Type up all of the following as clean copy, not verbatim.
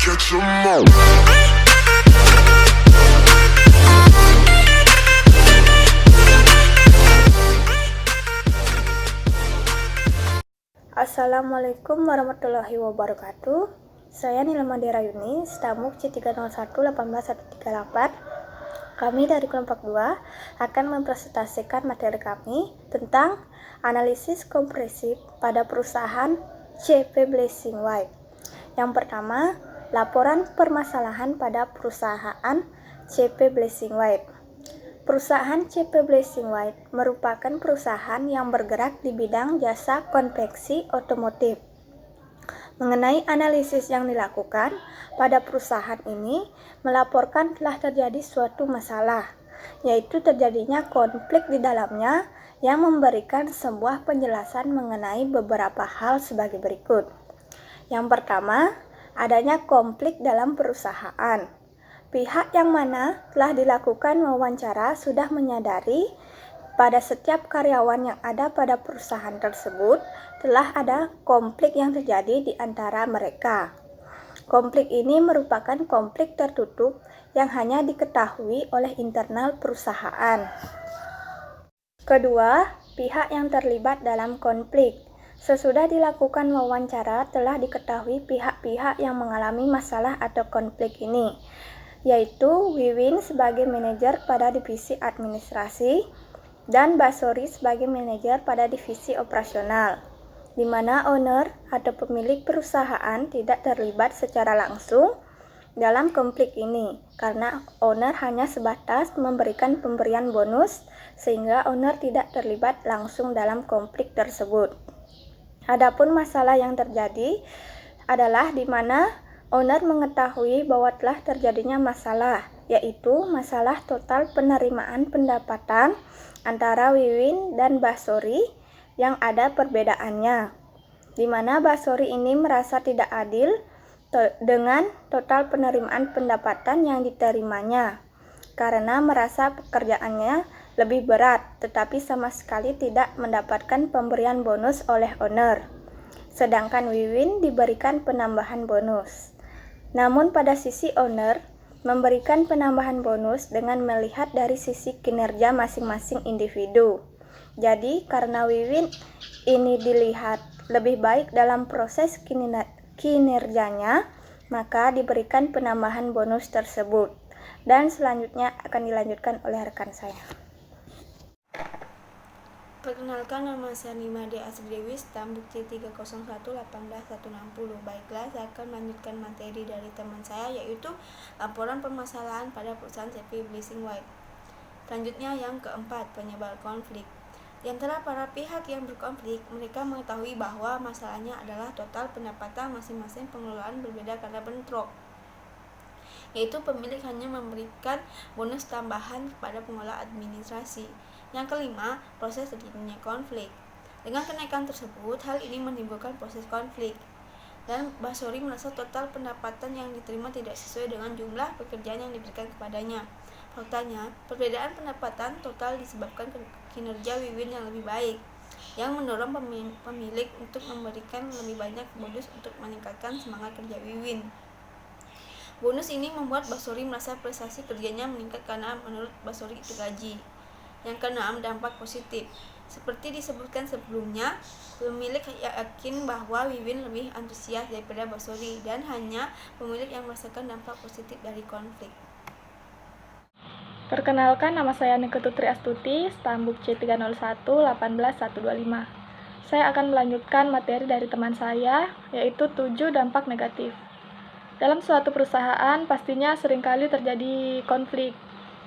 catch 'em all. Assalamualaikum warahmatullahi wabarakatuh. Saya Nila Mandira Yuni, Stamuk C301-18138. Kami dari kelompok 2 akan mempresentasikan materi kami tentang analisis komprehensif pada perusahaan CP Blessing White. Yang pertama, laporan permasalahan pada perusahaan CP Blessing White. Perusahaan CP Blessing White merupakan perusahaan yang bergerak di bidang jasa konveksi otomotif. Mengenai analisis yang dilakukan pada perusahaan ini, melaporkan telah terjadi suatu masalah, yaitu terjadinya konflik di dalamnya yang memberikan sebuah penjelasan mengenai beberapa hal sebagai berikut. Yang pertama, adanya konflik dalam perusahaan. Pihak yang mana telah dilakukan wawancara sudah menyadari pada setiap karyawan yang ada pada perusahaan tersebut telah ada konflik yang terjadi di antara mereka. Konflik ini merupakan konflik tertutup yang hanya diketahui oleh internal perusahaan. Kedua, pihak yang terlibat dalam konflik. Sesudah dilakukan wawancara telah diketahui pihak-pihak yang mengalami masalah atau konflik ini, yaitu Wiwin sebagai manajer pada divisi administrasi dan Basori sebagai manajer pada divisi operasional, di mana owner atau pemilik perusahaan tidak terlibat secara langsung dalam konflik ini, karena owner hanya sebatas memberikan pemberian bonus sehingga owner tidak terlibat langsung dalam konflik tersebut. Adapun masalah yang terjadi adalah di mana owner mengetahui bahwa telah terjadinya masalah, yaitu masalah total penerimaan pendapatan antara Wiwin dan Basori yang ada perbedaannya, di mana Basori ini merasa tidak adil dengan total penerimaan pendapatan yang diterimanya, karena merasa pekerjaannya lebih berat, tetapi sama sekali tidak mendapatkan pemberian bonus oleh owner. Sedangkan Wiwin diberikan penambahan bonus. Namun pada sisi owner memberikan penambahan bonus dengan melihat dari sisi kinerja masing-masing individu. Jadi karena Wiwin ini dilihat lebih baik dalam proses kinerjanya, maka diberikan penambahan bonus tersebut. Dan selanjutnya akan dilanjutkan oleh rekan saya. Perkenalkan, nama saya Nimade Asridewi, Stambuk C301-18160. Baiklah, saya akan melanjutkan materi dari teman saya, yaitu laporan permasalahan pada perusahaan CP Blessing White. Selanjutnya yang keempat, penyebab konflik. Di antara para pihak yang berkonflik, mereka mengetahui bahwa masalahnya adalah total pendapatan masing-masing pengelolaan berbeda karena bentrok, yaitu pemilik hanya memberikan bonus tambahan kepada pengelola administrasi. Yang kelima, proses terjadinya konflik. Dengan kenaikan tersebut, hal ini menimbulkan proses konflik, dan Basori merasa total pendapatan yang diterima tidak sesuai dengan jumlah pekerjaan yang diberikan kepadanya. Faktanya, perbedaan pendapatan total disebabkan kinerja Wiwin yang lebih baik, yang mendorong pemilik untuk memberikan lebih banyak bonus untuk meningkatkan semangat kerja Wiwin. Bonus ini membuat Basori merasa prestasi kerjanya meningkat karena menurut Basori itu gaji. Yang keenam, dampak positif. Seperti disebutkan sebelumnya, pemilik yakin bahwa Wiwin lebih antusias daripada Basori, dan hanya pemilik yang merasakan dampak positif dari konflik. Perkenalkan, nama saya Niketutri Astuti, Stambuk C301-18125. Saya akan melanjutkan materi dari teman saya, yaitu 7 dampak negatif. Dalam suatu perusahaan, pastinya seringkali terjadi konflik.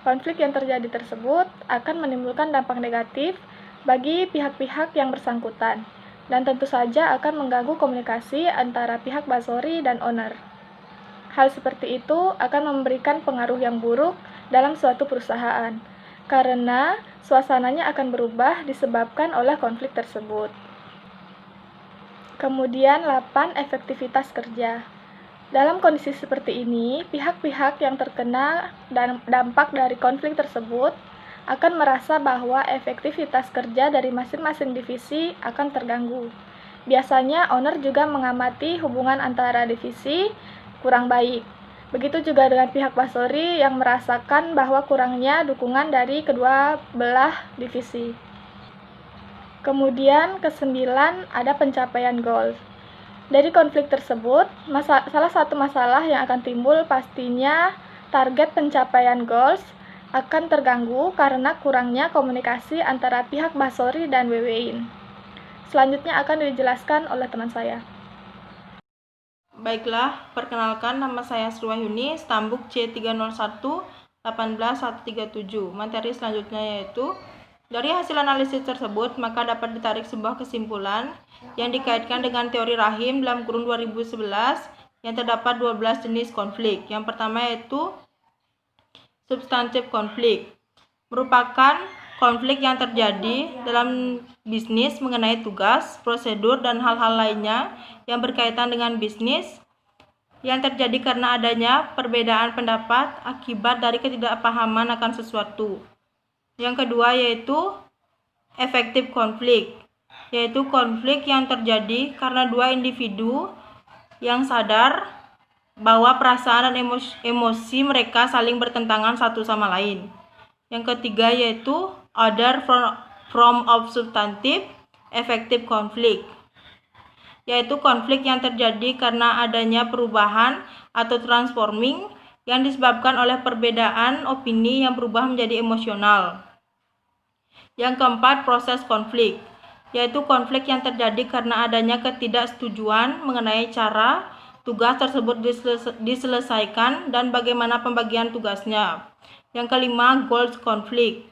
Konflik yang terjadi tersebut akan menimbulkan dampak negatif bagi pihak-pihak yang bersangkutan, dan tentu saja akan mengganggu komunikasi antara pihak Basori dan owner. Hal seperti itu akan memberikan pengaruh yang buruk dalam suatu perusahaan, karena suasananya akan berubah disebabkan oleh konflik tersebut. Kemudian 8, efektivitas kerja. Dalam kondisi seperti ini, pihak-pihak yang terkena dampak dari konflik tersebut akan merasa bahwa efektivitas kerja dari masing-masing divisi akan terganggu. Biasanya, owner juga mengamati hubungan antara divisi kurang baik. Begitu juga dengan pihak Basori yang merasakan bahwa kurangnya dukungan dari kedua belah divisi. Kemudian kesembilan ada pencapaian goal. Dari konflik tersebut, salah satu masalah yang akan timbul pastinya target pencapaian goals akan terganggu karena kurangnya komunikasi antara pihak Basori dan WWIN. Selanjutnya akan dijelaskan oleh teman saya. Baiklah, perkenalkan nama saya Sriwahyuni, stambuk C301-18137. Materi selanjutnya yaitu, dari hasil analisis tersebut, maka dapat ditarik sebuah kesimpulan yang dikaitkan dengan teori rahim dalam kurun 2011 yang terdapat 12 jenis konflik. Yang pertama yaitu substantif konflik, merupakan konflik yang terjadi dalam bisnis mengenai tugas, prosedur, dan hal-hal lainnya yang berkaitan dengan bisnis yang terjadi karena adanya perbedaan pendapat akibat dari ketidakpahaman akan sesuatu. Yang kedua yaitu efektif konflik, yaitu konflik yang terjadi karena dua individu yang sadar bahwa perasaan dan emosi mereka saling bertentangan satu sama lain. Yang ketiga yaitu other form of substantive effective conflict, yaitu konflik yang terjadi karena adanya perubahan atau transforming yang disebabkan oleh perbedaan opini yang berubah menjadi emosional. Yang keempat, proses konflik, yaitu konflik yang terjadi karena adanya ketidaksetujuan mengenai cara tugas tersebut diselesaikan dan bagaimana pembagian tugasnya. Yang kelima, goals konflik,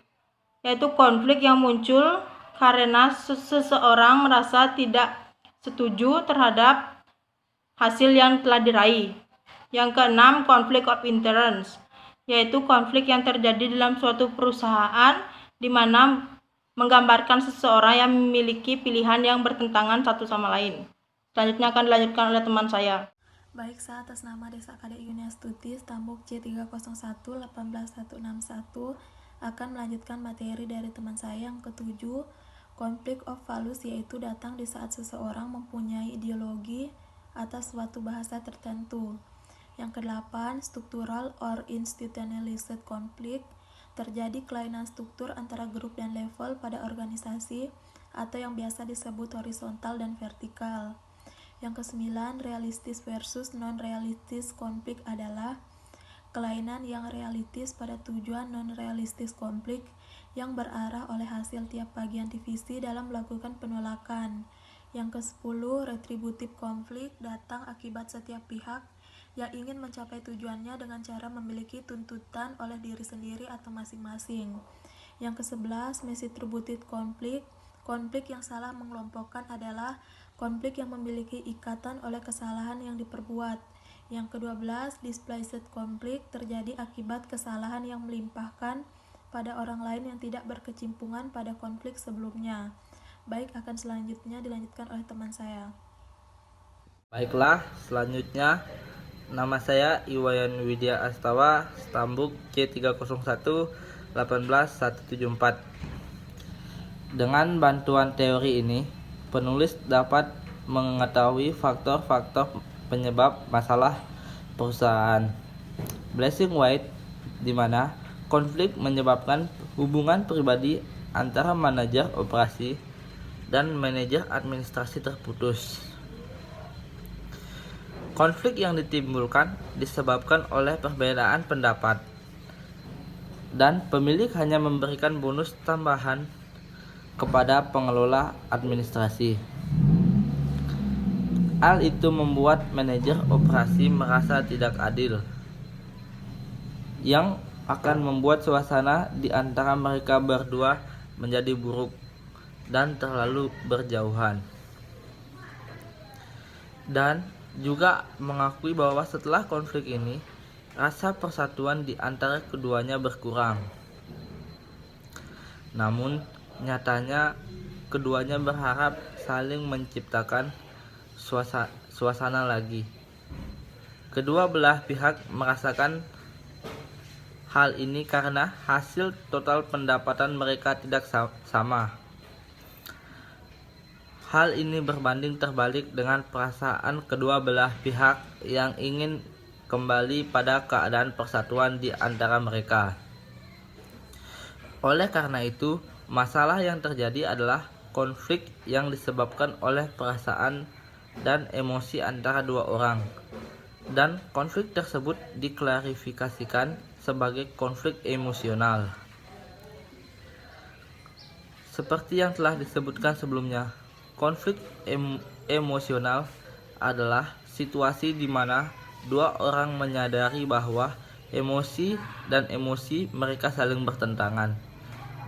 yaitu konflik yang muncul karena seseorang merasa tidak setuju terhadap hasil yang telah diraih. Yang keenam, konflik of interest, yaitu konflik yang terjadi dalam suatu perusahaan di mana menggambarkan seseorang yang memiliki pilihan yang bertentangan satu sama lain. Selanjutnya akan dilanjutkan oleh teman saya. Baik, saya atas nama Desa Kadek Yuniastuti, stambuk C301-18161 akan melanjutkan materi dari teman saya yang ketujuh, konflik of values, yaitu datang di saat seseorang mempunyai ideologi atas suatu bahasa tertentu. Yang kedelapan, structural or institutionalized conflict, terjadi kelainan struktur antara grup dan level pada organisasi atau yang biasa disebut horizontal dan vertikal. Yang kesembilan, realistis versus non-realistis konflik adalah kelainan yang realistis pada tujuan non-realistis konflik yang berarah oleh hasil tiap bagian divisi dalam melakukan penolakan. Yang ke-10, retributif konflik, datang akibat setiap pihak yang ingin mencapai tujuannya dengan cara memiliki tuntutan oleh diri sendiri atau masing-masing. Yang ke-11, misattributive konflik, konflik yang salah mengelompokkan adalah konflik yang memiliki ikatan oleh kesalahan yang diperbuat. Yang ke-12, displaced konflik, terjadi akibat kesalahan yang melimpahkan pada orang lain yang tidak berkecimpungan pada konflik sebelumnya. Baik, akan selanjutnya dilanjutkan oleh teman saya. Baiklah, selanjutnya nama saya Iwayan Widya Astawa, stambuk C301-18174. Dengan bantuan teori ini, penulis dapat mengetahui faktor-faktor penyebab masalah perusahaan. Blessing White, di mana konflik menyebabkan hubungan pribadi antara manajer operasi dan manajer administrasi terputus. Konflik yang ditimbulkan disebabkan oleh perbedaan pendapat, dan pemilik hanya memberikan bonus tambahan kepada pengelola administrasi. Hal itu membuat manajer operasi merasa tidak adil, yang akan membuat suasana di antara mereka berdua menjadi buruk dan terlalu berjauhan. Dan juga mengakui bahwa setelah konflik ini, rasa persatuan di antara keduanya berkurang. Namun, nyatanya keduanya berharap saling menciptakan suasana lagi. Kedua belah pihak merasakan hal ini karena hasil total pendapatan mereka tidak sama. Hal ini berbanding terbalik dengan perasaan kedua belah pihak yang ingin kembali pada keadaan persatuan di antara mereka. Oleh karena itu, masalah yang terjadi adalah konflik yang disebabkan oleh perasaan dan emosi antara dua orang, dan konflik tersebut diklarifikasikan sebagai konflik emosional. Seperti yang telah disebutkan sebelumnya, konflik emosional adalah situasi di mana dua orang menyadari bahwa emosi dan emosi mereka saling bertentangan,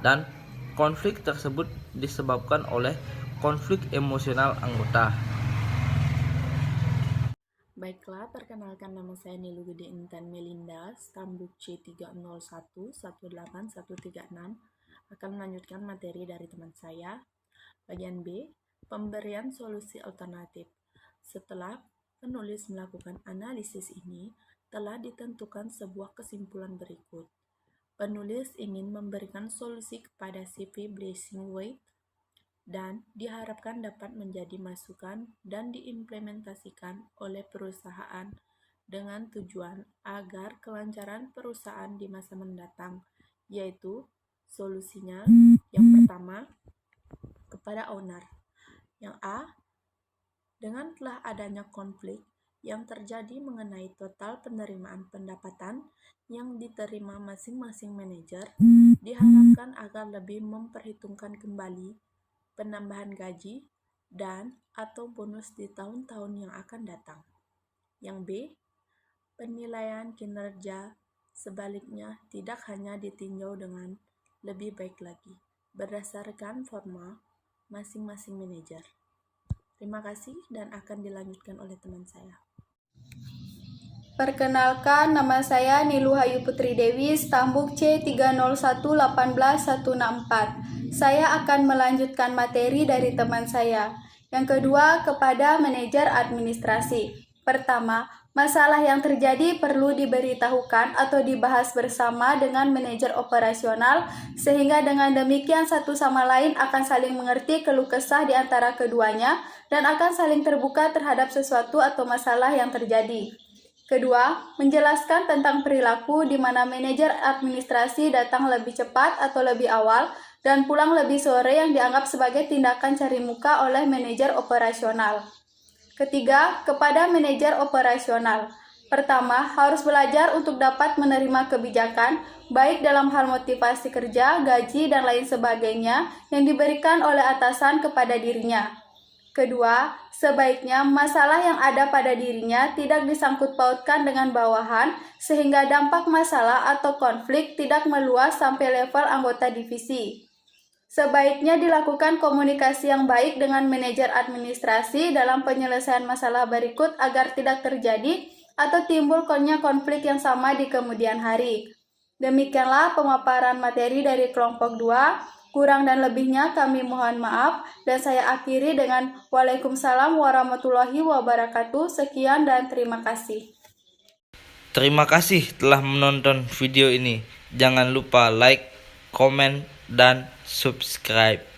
dan konflik tersebut disebabkan oleh konflik emosional anggota. Baiklah, perkenalkan nama saya Nilu Gede Intan Melinda, stambuk C301-18136, akan melanjutkan materi dari teman saya. Bagian B, pemberian solusi alternatif. Setelah penulis melakukan analisis ini, telah ditentukan sebuah kesimpulan berikut. Penulis ingin memberikan solusi kepada CV Blessing White dan diharapkan dapat menjadi masukan dan diimplementasikan oleh perusahaan dengan tujuan agar kelancaran perusahaan di masa mendatang, yaitu solusinya yang pertama kepada owner. Yang A, dengan telah adanya konflik yang terjadi mengenai total penerimaan pendapatan yang diterima masing-masing manajer, diharapkan agar lebih memperhitungkan kembali penambahan gaji dan atau bonus di tahun-tahun yang akan datang. Yang B, penilaian kinerja sebaliknya tidak hanya ditinjau dengan lebih baik lagi berdasarkan formal masing-masing manajer. Terima kasih dan akan dilanjutkan oleh teman saya. Perkenalkan, nama saya Nilu Hayu Putri Dewi, stambuk C301-18164. Saya akan melanjutkan materi dari teman saya. Yang kedua, kepada manajer administrasi. Pertama, masalah yang terjadi perlu diberitahukan atau dibahas bersama dengan manajer operasional, sehingga dengan demikian satu sama lain akan saling mengerti keluh kesah di antara keduanya dan akan saling terbuka terhadap sesuatu atau masalah yang terjadi. Kedua, menjelaskan tentang perilaku di mana manajer administrasi datang lebih cepat atau lebih awal dan pulang lebih sore yang dianggap sebagai tindakan cari muka oleh manajer operasional. Ketiga, kepada manajer operasional. Pertama, harus belajar untuk dapat menerima kebijakan, baik dalam hal motivasi kerja, gaji, dan lain sebagainya yang diberikan oleh atasan kepada dirinya. Kedua, sebaiknya masalah yang ada pada dirinya tidak disangkut pautkan dengan bawahan, sehingga dampak masalah atau konflik tidak meluas sampai level anggota divisi. Sebaiknya dilakukan komunikasi yang baik dengan manajer administrasi dalam penyelesaian masalah berikut agar tidak terjadi atau timbul konflik yang sama di kemudian hari. Demikianlah pemaparan materi dari kelompok 2. Kurang dan lebihnya kami mohon maaf, dan saya akhiri dengan Waalaikumsalam warahmatullahi wabarakatuh. Sekian dan terima kasih. Terima kasih telah menonton video ini. Jangan lupa like, komen, dan subscribe.